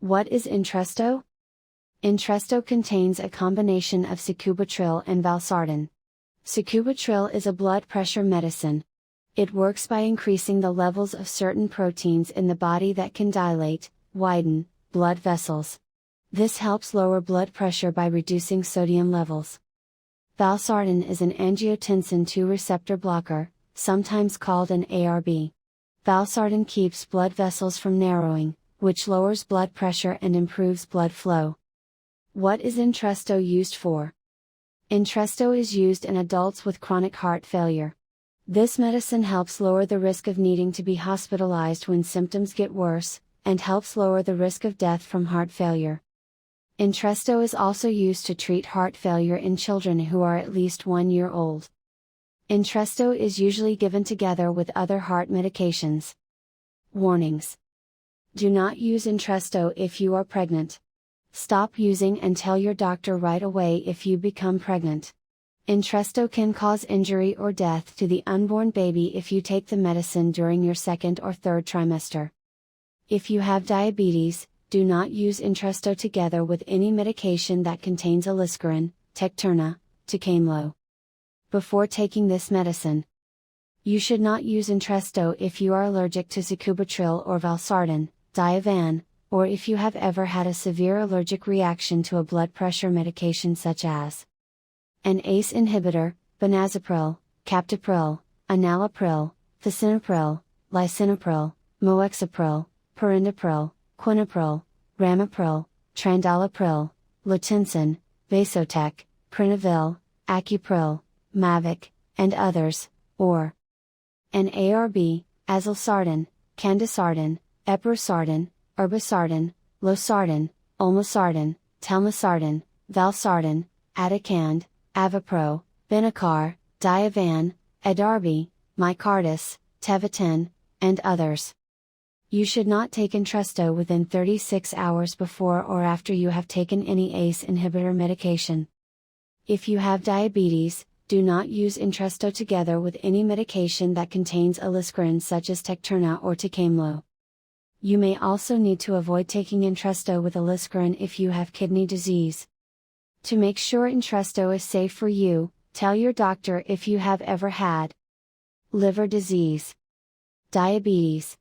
What is Intresto? Intresto contains a combination of Sacubitril and Valsartan. Sacubitril is a blood pressure medicine. It works by increasing the levels of certain proteins in the body that can dilate, widen, blood vessels. This helps lower blood pressure by reducing sodium levels. Valsartan is an angiotensin II receptor blocker, sometimes called an ARB. Valsartan keeps blood vessels from narrowing, which lowers blood pressure and improves blood flow. What is Intresto used for? Intresto is used in adults with chronic heart failure. This medicine helps lower the risk of needing to be hospitalized when symptoms get worse, and helps lower the risk of death from heart failure. Intresto is also used to treat heart failure in children who are at least 1 year old. Intresto is usually given together with other heart medications. Warnings. Do not use Intresto if you are pregnant. Stop using and tell your doctor right away if you become pregnant. Intresto can cause injury or death to the unborn baby if you take the medicine during your second or third trimester. If you have diabetes, do not use Intresto together with any medication that contains aliskiren, Tecturna, Tecamlo. Before taking this medicine, you should not use Intresto if you are allergic to Sacubitril or Valsartan, Diovan, or if you have ever had a severe allergic reaction to a blood pressure medication such as an ACE inhibitor, benazepril, captopril, enalapril, lisinopril, lisinopril, moexapril, perindopril, quinapril, ramipril, trandalapril, lutensin, vasotec, prinavil, acupril, mavic, and others, or an ARB, azilsartan, candesartan, eprosartan, irbesartan, losartan, olmesartan, telmisartan, valsartan, atacand, avapro, Benicar, Diovan, Adarbi, Mycardis, Tevitin, and others. You should not take Intresto within 36 hours before or after you have taken any ACE inhibitor medication. If you have diabetes, do not use Intresto together with any medication that contains aliskiren such as Tecturna or Tecamlo. You may also need to avoid taking Intresto with aliskiren if you have kidney disease. To make sure Intresto is safe for you, tell your doctor if you have ever had liver disease, diabetes,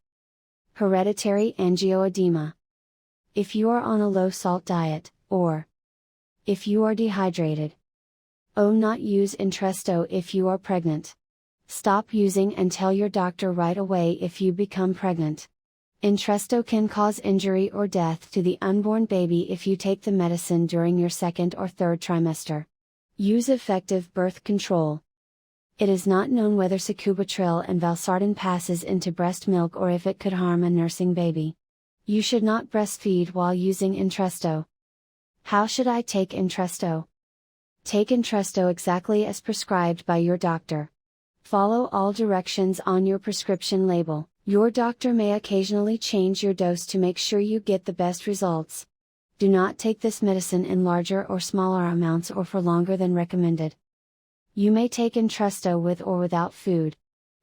hereditary angioedema, if you are on a low-salt diet, or if you are dehydrated. Not use Intresto if you are pregnant. Stop using and tell your doctor right away if you become pregnant. Intresto can cause injury or death to the unborn baby if you take the medicine during your second or third trimester. Use effective birth control. It is not known whether Sacubitril and Valsartan passes into breast milk or if it could harm a nursing baby. You should not breastfeed while using Intresto. How should I take Intresto? Take Intresto exactly as prescribed by your doctor. Follow all directions on your prescription label. Your doctor may occasionally change your dose to make sure you get the best results. Do not take this medicine in larger or smaller amounts or for longer than recommended. You may take Intresto with or without food.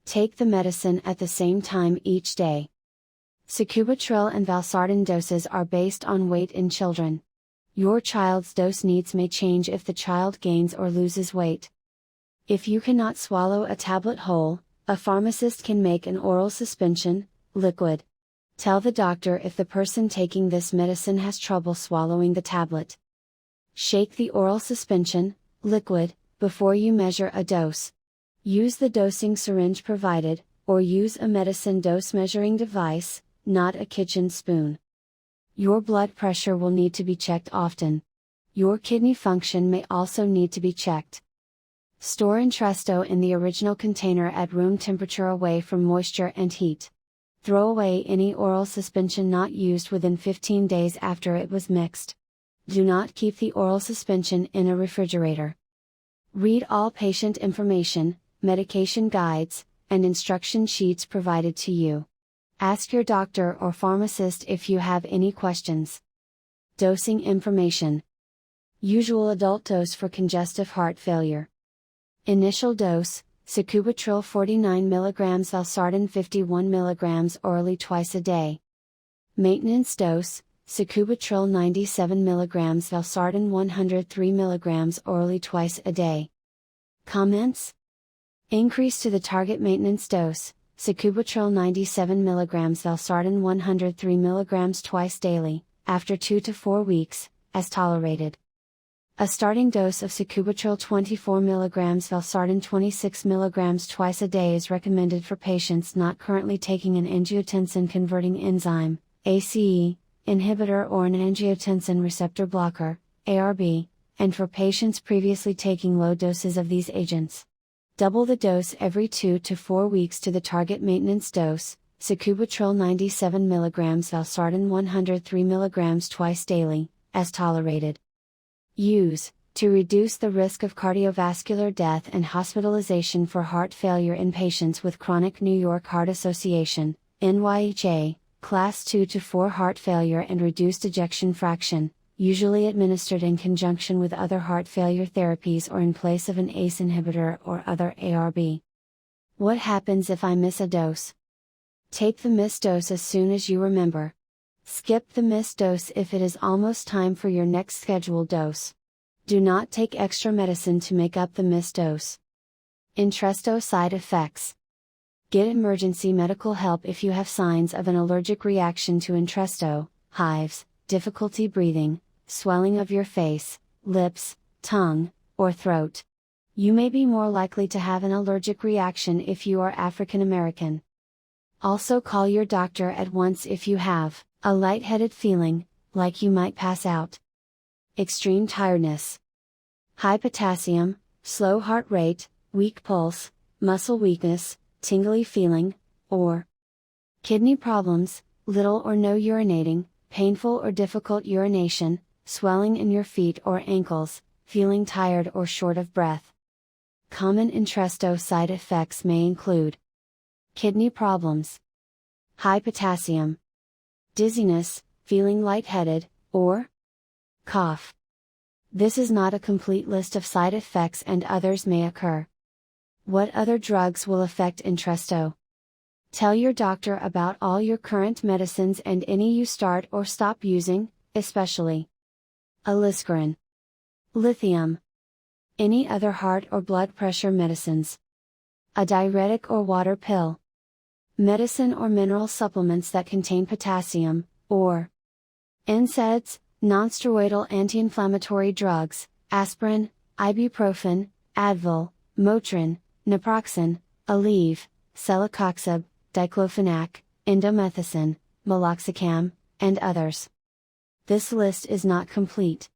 Take the medicine at the same time each day. Sacubitril and Valsartan doses are based on weight in children. Your child's dose needs may change if the child gains or loses weight. If you cannot swallow a tablet whole, a pharmacist can make an oral suspension, liquid. Tell the doctor if the person taking this medicine has trouble swallowing the tablet. Shake the oral suspension, liquid, before you measure a dose. Use the dosing syringe provided, or use a medicine dose measuring device, not a kitchen spoon. Your blood pressure will need to be checked often. Your kidney function may also need to be checked. Store Intresto in the original container at room temperature away from moisture and heat. Throw away any oral suspension not used within 15 days after it was mixed. Do not keep the oral suspension in a refrigerator. Read all patient information, medication guides, and instruction sheets provided to you. Ask your doctor or pharmacist if you have any questions. Dosing information. Usual adult dose for congestive heart failure. Initial dose, Sacubitril 49 mg, Valsartan 51 mg orally twice a day. Maintenance dose, Sacubitril 97 mg, Valsartan 103 mg orally twice a day. Comments? Increase to the target maintenance dose, Sacubitril 97 mg, Valsartan 103 mg twice daily, after 2 to 4 weeks, as tolerated. A starting dose of Sacubitril 24 mg, Valsartan 26 mg twice a day is recommended for patients not currently taking an angiotensin converting enzyme, ACE, inhibitor or an angiotensin receptor blocker, ARB, and for patients previously taking low doses of these agents. Double the dose every 2 to 4 weeks to the target maintenance dose, Sacubitril 97 mg, Valsartan 103 mg twice daily, as tolerated. Use, to reduce the risk of cardiovascular death and hospitalization for heart failure in patients with chronic New York Heart Association, NYHA, Class 2 to 4 heart failure and reduced ejection fraction, usually administered in conjunction with other heart failure therapies or in place of an ACE inhibitor or other ARB. What happens if I miss a dose? Take the missed dose as soon as you remember. Skip the missed dose if it is almost time for your next scheduled dose. Do not take extra medicine to make up the missed dose. Intresto side effects. Get emergency medical help if you have signs of an allergic reaction to Intresto, hives, difficulty breathing, swelling of your face, lips, tongue, or throat. You may be more likely to have an allergic reaction if you are African American. Also call your doctor at once if you have a lightheaded feeling, like you might pass out. Extreme tiredness. High potassium, slow heart rate, weak pulse, muscle weakness, tingly feeling, or kidney problems, little or no urinating, painful or difficult urination, swelling in your feet or ankles, feeling tired or short of breath. Common Intresto side effects may include kidney problems, high potassium, dizziness, feeling lightheaded, or cough. This is not a complete list of side effects and others may occur. What other drugs will affect Intresto? Tell your doctor about all your current medicines and any you start or stop using, especially aliskiren, lithium, any other heart or blood pressure medicines, a diuretic or water pill, medicine or mineral supplements that contain potassium, or NSAIDs, nonsteroidal anti-inflammatory drugs, aspirin, ibuprofen, Advil, Motrin, naproxen, Aleve, celecoxib, diclofenac, indomethacin, meloxicam, and others. This list is not complete.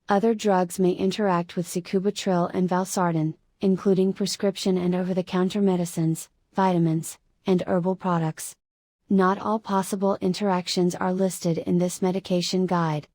Other drugs may interact with Sacubitril and Valsartan, including prescription and over-the-counter medicines, vitamins, and herbal products. Not all possible interactions are listed in this medication guide.